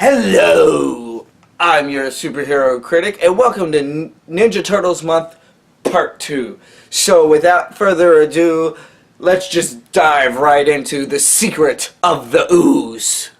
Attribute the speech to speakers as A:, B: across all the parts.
A: Hello! I'm your Superhero Critic, and welcome to Ninja Turtles Month Part 2. So, without further ado, let's just dive right into the secret of the Ooze.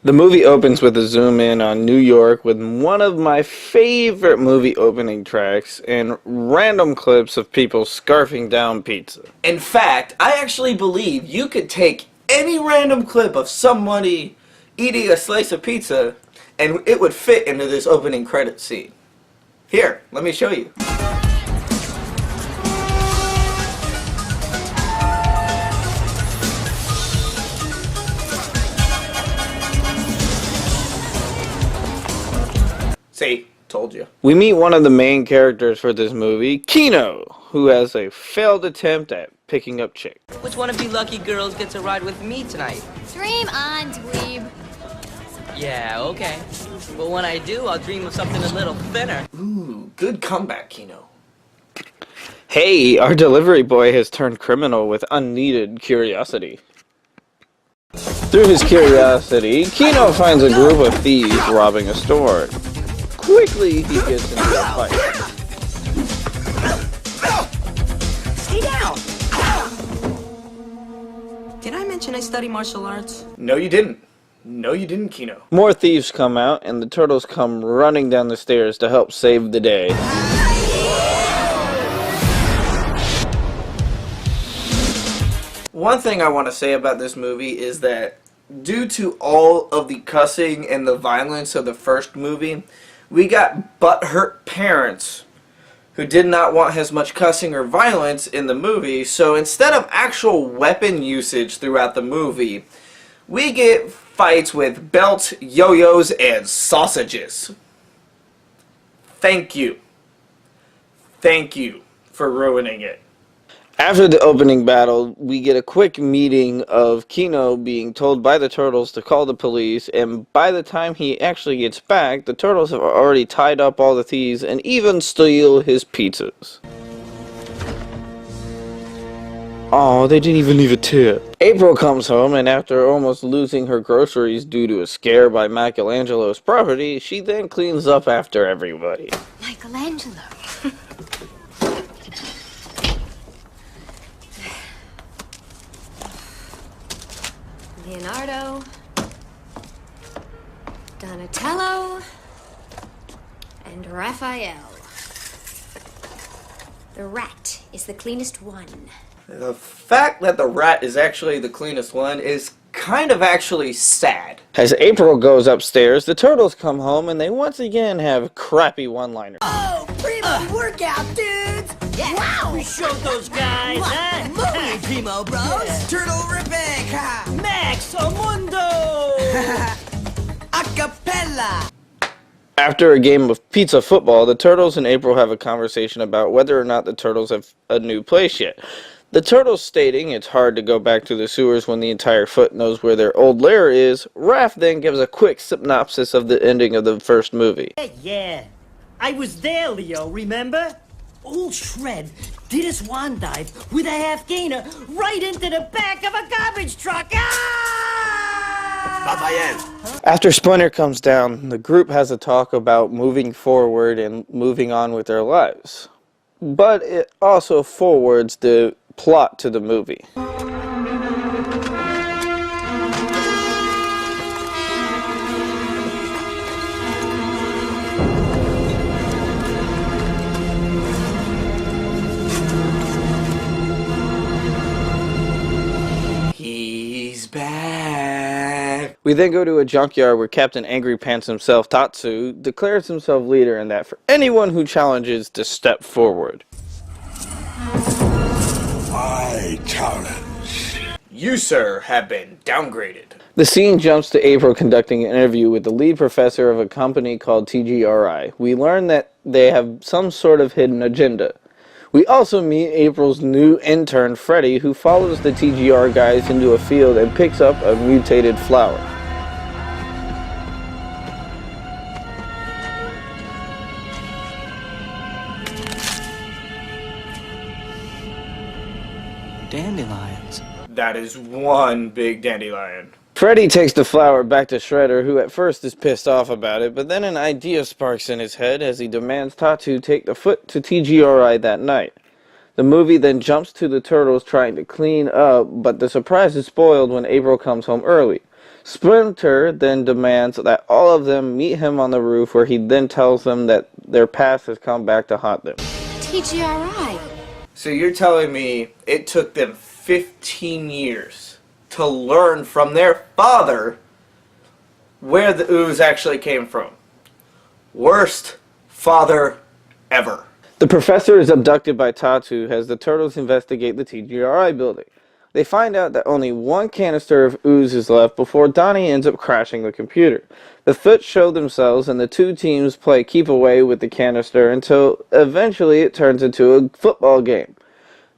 A: The movie opens with a zoom in on New York with one of my favorite movie opening tracks and random clips of people scarfing down pizza. In fact, I actually believe you could take any random clip of somebody eating a slice of pizza and it would fit into this opening credit scene. Here, let me show you. See, told you. We meet one of the main characters for this movie, Kino, who has a failed attempt at picking up chicks.
B: Which one of you lucky girls gets a ride with me tonight?
C: Dream on, dweeb.
B: Yeah, okay. But when I do, I'll dream of something a little thinner.
A: Ooh, good comeback, Kino.
D: Hey, our delivery boy has turned criminal with unneeded curiosity. Through his curiosity, Kino finds a group of thieves robbing a store. Quickly, he gets into a fight.
B: Stay down! Did I mention I study martial arts?
A: No, you didn't. No, you didn't, Kino.
D: More thieves come out, and the turtles come running down the stairs to help save the day.
A: One thing I want to say about this movie is that due to all of the cussing and the violence of the first movie, we got butthurt parents who did not want as much cussing or violence in the movie, so instead of actual weapon usage throughout the movie, we get fights with belts, yo-yos, and sausages. Thank you. Thank you for ruining it.
D: After the opening battle, we get a quick meeting of Kino being told by the turtles to call the police, and by the time he actually gets back, the turtles have already tied up all the thieves and even steal his pizzas. Oh, they didn't even leave a tip. April comes home, and after almost losing her groceries due to a scare by Michelangelo's property, she then cleans up after everybody.
C: Michelangelo. Leonardo, Donatello, and Raphael. The rat is the cleanest one.
A: The fact that the rat is actually the cleanest one is kind of actually sad.
D: As April goes upstairs, the turtles come home and they once again have crappy one-liners.
E: Oh, primo workout, dudes!
B: Yeah,
E: Wow!
B: we showed those guys, huh?
E: Movie, primo bros!
B: Yeah.
E: Turtle Ribbon!
B: Max Amundo!
E: Acapella!
D: After a game of pizza football, the turtles and April have a conversation about whether or not the turtles have a new place yet. The turtles stating it's hard to go back to the sewers when the entire foot knows where their old lair is. Raph then gives a quick synopsis of the ending of the first movie.
F: Yeah, I was there, Leo, remember? Old Shred did a swan dive with a half gainer right into the back of a garbage truck. Ah!
D: After Splinter comes down, the group has a talk about moving forward and moving on with their lives. But it also forwards the plot to the movie.
A: He's back.
D: We then go to a junkyard where Captain Angry Pants himself, Tatsu, declares himself leader and that for anyone who challenges to step forward.
G: I challenge.
A: You, sir, have been downgraded.
D: The scene jumps to April conducting an interview with the lead professor of a company called TGRI. We learn that they have some sort of hidden agenda. We also meet April's new intern, Freddy, who follows the TGR guys into a field and picks up a mutated flower.
H: Dandelions.
A: That is one big dandelion.
D: Freddy takes the flower back to Shredder, who at first is pissed off about it, but then an idea sparks in his head as he demands Tatu take the foot to TGRI that night. The movie then jumps to the Turtles trying to clean up, but the surprise is spoiled when April comes home early. Splinter then demands that all of them meet him on the roof, where he then tells them that their past has come back to haunt them.
C: TGRI.
A: So you're telling me it took them 15 years to learn from their father where the ooze actually came from. Worst father ever.
D: The professor is abducted by Tatu as the Turtles investigate the TGRI building. They find out that only one canister of ooze is left before Donnie ends up crashing the computer. The Foots show themselves and the two teams play keep away with the canister until eventually it turns into a football game,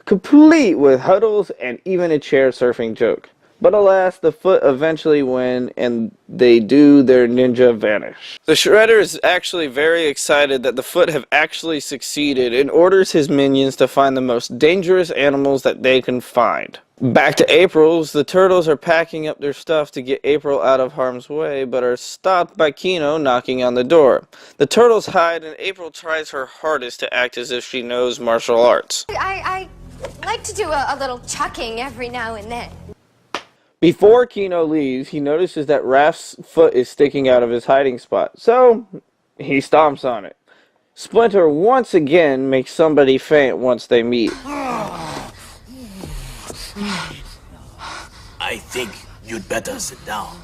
D: complete with huddles and even a chair surfing joke. But alas, the Foot eventually win, and they do their ninja vanish. The Shredder is actually very excited that the Foot have actually succeeded and orders his minions to find the most dangerous animals that they can find. Back to April's, the Turtles are packing up their stuff to get April out of harm's way, but are stopped by Kino knocking on the door. The Turtles hide, and April tries her hardest to act as if she knows martial arts.
C: I like to do a little chucking every now and then.
D: Before Kino leaves, he notices that Raph's foot is sticking out of his hiding spot, so he stomps on it. Splinter once again makes somebody faint once they meet.
H: I think you'd better sit down.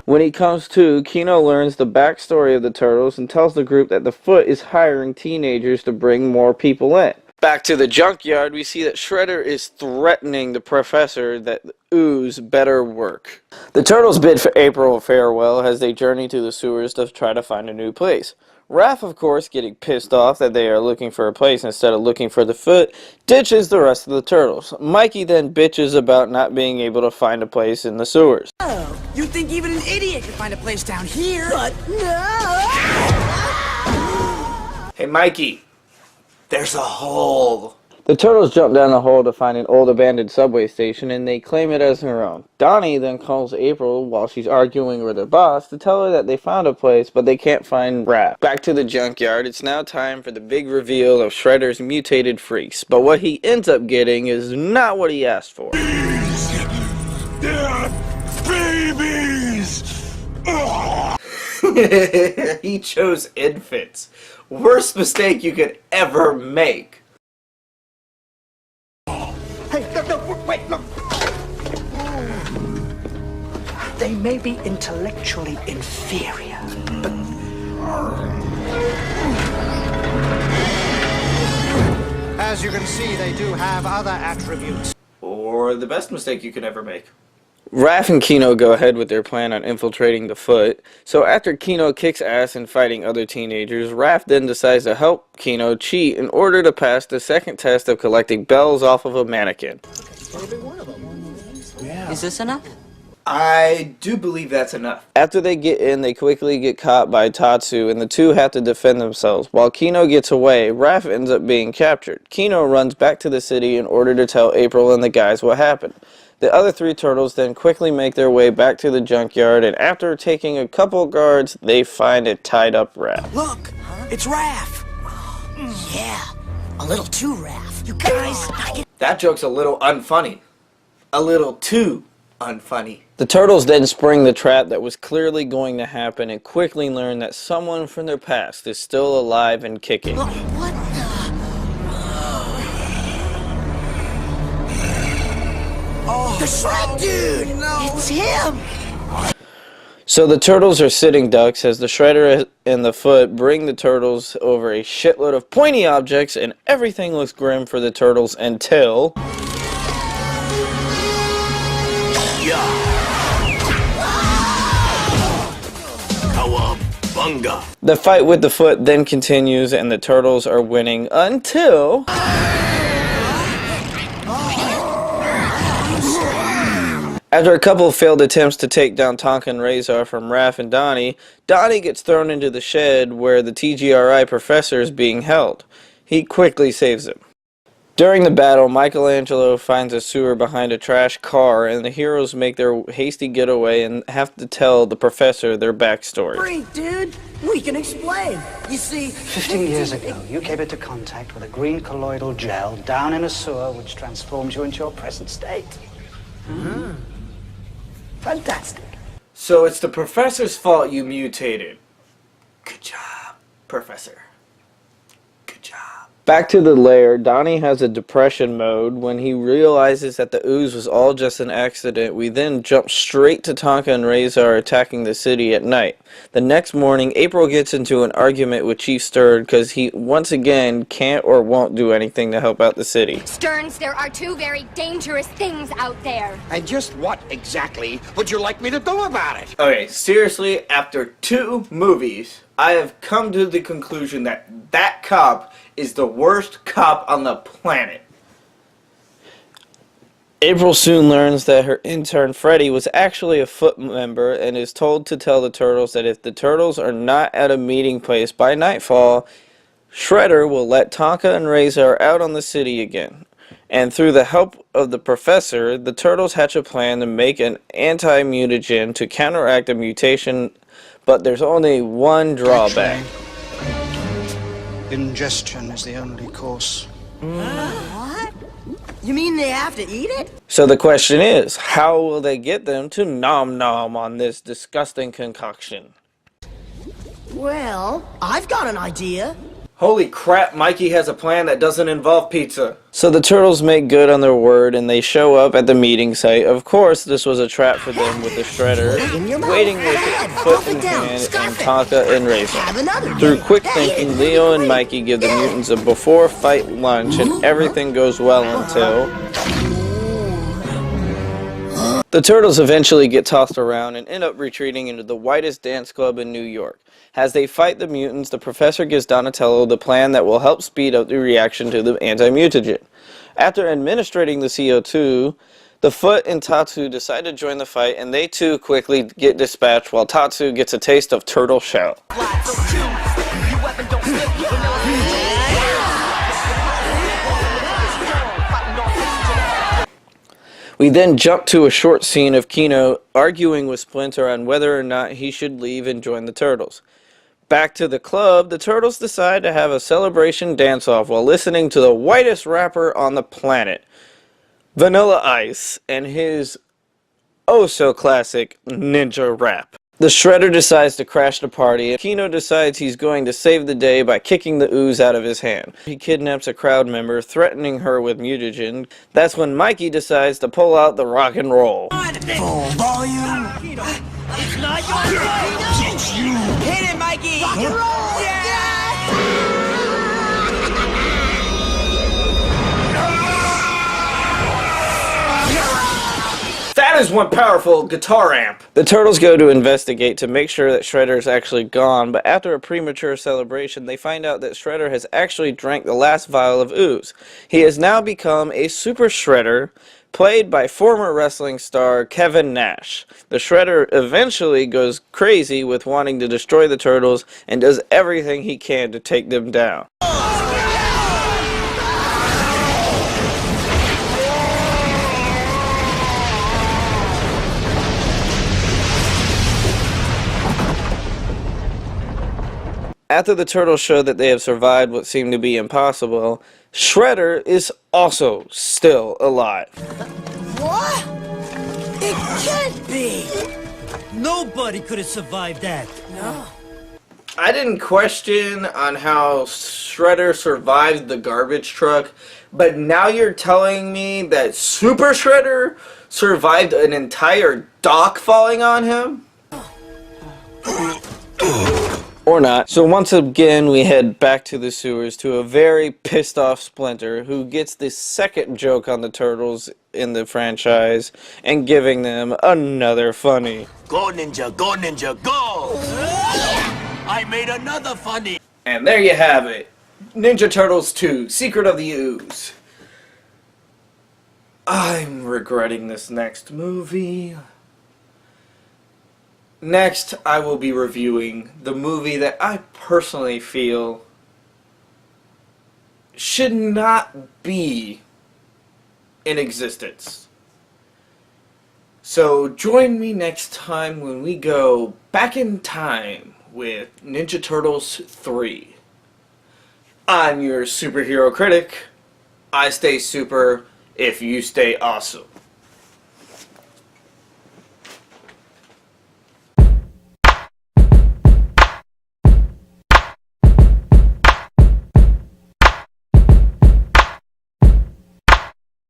D: When he comes to, Kino learns the backstory of the Turtles and tells the group that the Foot is hiring teenagers to bring more people in. Back to the junkyard, we see that Shredder is threatening the professor that Ooze better work. The Turtles bid for April farewell as they journey to the sewers to try to find a new place. Raph, of course, getting pissed off that they are looking for a place instead of looking for the Foot, ditches the rest of the Turtles. Mikey then bitches about not being able to find a place in the sewers.
E: Oh, you think even an idiot could find a place down here? But no!
A: Hey Mikey, there's a hole.
D: The Turtles jump down the hole to find an old abandoned subway station, and they claim it as their own. Donnie then calls April while she's arguing with her boss to tell her that they found a place, but they can't find Raph. Back to the junkyard, it's now time for the big reveal of Shredder's mutated freaks, but what he ends up getting is not what he asked for.
G: They're babies!
A: He chose infants. Worst mistake you could ever make.
F: Hey, no, wait, look. They may be intellectually inferior, but...
I: As you can see, they do have other attributes.
A: Or the best mistake you could ever make.
D: Raph and Kino go ahead with their plan on infiltrating the Foot. So after Kino kicks ass in fighting other teenagers, Raph then decides to help Kino cheat in order to pass the second test of collecting bells off of a mannequin.
B: Is this enough?
A: I do believe that's enough.
D: After they get in, they quickly get caught by Tatsu, and the two have to defend themselves. While Kino gets away, Raph ends up being captured. Kino runs back to the city in order to tell April and the guys what happened. The other three Turtles then quickly make their way back to the junkyard, and after taking a couple guards, they find a tied-up Raph.
E: Look, it's Raph. Yeah, a little too Raph. You guys,
A: That joke's a little unfunny. A little too unfunny.
D: The Turtles then spring the trap that was clearly going to happen and quickly learn that someone from their past is still alive and kicking.
E: Look, what the? Oh, the Shred dude! No. It's him!
D: So the Turtles are sitting ducks as the Shredder and the Foot bring the Turtles over a shitload of pointy objects, and everything looks grim for the Turtles until...
H: Bunga.
D: The fight with the foot then continues and the turtles are winning until... After a couple of failed attempts to take down Tonka and Razor from Raph and Donnie, Donnie gets thrown into the shed where the TGRI professor is being held. He quickly saves him. During the battle, Michelangelo finds a sewer behind a trash car, and the heroes make their hasty getaway and have to tell the professor their backstory.
E: Freak, dude. We can explain. You see...
J: 15 years ago, you came into contact with a green colloidal gel down in a sewer which transformed you into your present state. Fantastic.
A: So it's the professor's fault you mutated. Good job, Professor. Good job.
D: Back to the lair, Donnie has a depression mode. When he realizes that the ooze was all just an accident, we then jump straight to Tonka and Razor attacking the city at night. The next morning, April gets into an argument with Chief Stern because he once again can't or won't do anything to help out the city.
C: Stearns, there are two very dangerous things out there.
G: And just what exactly would you like me to do about it?
A: Okay, seriously, after 2 movies, I have come to the conclusion that that cop is the worst cop on the planet.
D: April soon learns that her intern Freddy was actually a foot member and is told to tell the turtles that if the turtles are not at a meeting place by nightfall, Shredder will let Tonka and Razor out on the city again. And through the help of the professor, the turtles hatch a plan to make an anti-mutagen to counteract a mutation, but there's only one drawback.
J: Ingestion is the only course.
E: What? You mean they have to eat it?
D: So the question is, how will they get them to nom nom on this disgusting concoction?
E: Well, I've got an idea.
A: Holy crap, Mikey has a plan that doesn't involve pizza.
D: So the turtles make good on their word and they show up at the meeting site. Of course, this was a trap for them with the Shredder, waiting with foot in hand and Tonka and Razor. Through quick thinking, Leo and Mikey give the mutants a before-fight lunch and everything goes well until... The turtles eventually get tossed around and end up retreating into the whitest dance club in New York. As they fight the mutants, the professor gives Donatello the plan that will help speed up the reaction to the anti-mutagen. After administrating the CO2, the Foot and Tatsu decide to join the fight, and they too quickly get dispatched while Tatsu gets a taste of turtle shell. We then jump to a short scene of Kino arguing with Splinter on whether or not he should leave and join the Turtles. Back to the club, the Turtles decide to have a celebration dance-off while listening to the whitest rapper on the planet, Vanilla Ice, and his oh-so-classic ninja rap. The Shredder decides to crash the party, and Kino decides he's going to save the day by kicking the ooze out of his hand. He kidnaps a crowd member, threatening her with mutagen. That's when Mikey decides to pull out the rock and roll.
E: Full volume.
F: It's not your fault.
E: Hit it, Mikey. Rock and roll. Yeah.
A: That is one powerful guitar amp.
D: The Turtles go to investigate to make sure that Shredder is actually gone, but after a premature celebration, they find out that Shredder has actually drank the last vial of ooze. He has now become a Super Shredder, played by former wrestling star Kevin Nash. The Shredder eventually goes crazy with wanting to destroy the Turtles and does everything he can to take them down. After the Turtles show that they have survived what seemed to be impossible, Shredder is also still alive.
E: What? It can't be.
F: Nobody could have survived that.
E: No.
A: I didn't question on how Shredder survived the garbage truck, but now you're telling me that Super Shredder survived an entire dock falling on him?
D: Or not. So once again, we head back to the sewers to a very pissed off Splinter, who gets the second joke on the Turtles in the franchise and giving them another funny.
H: Go, ninja, go, ninja, go! I made another funny.
A: And there you have it. Ninja Turtles 2, Secret of the Ooze. I'm regretting this next movie. Next, I will be reviewing the movie that I personally feel should not be in existence. So join me next time when we go back in time with Ninja Turtles 3. I'm your superhero critic. I stay super if you stay awesome.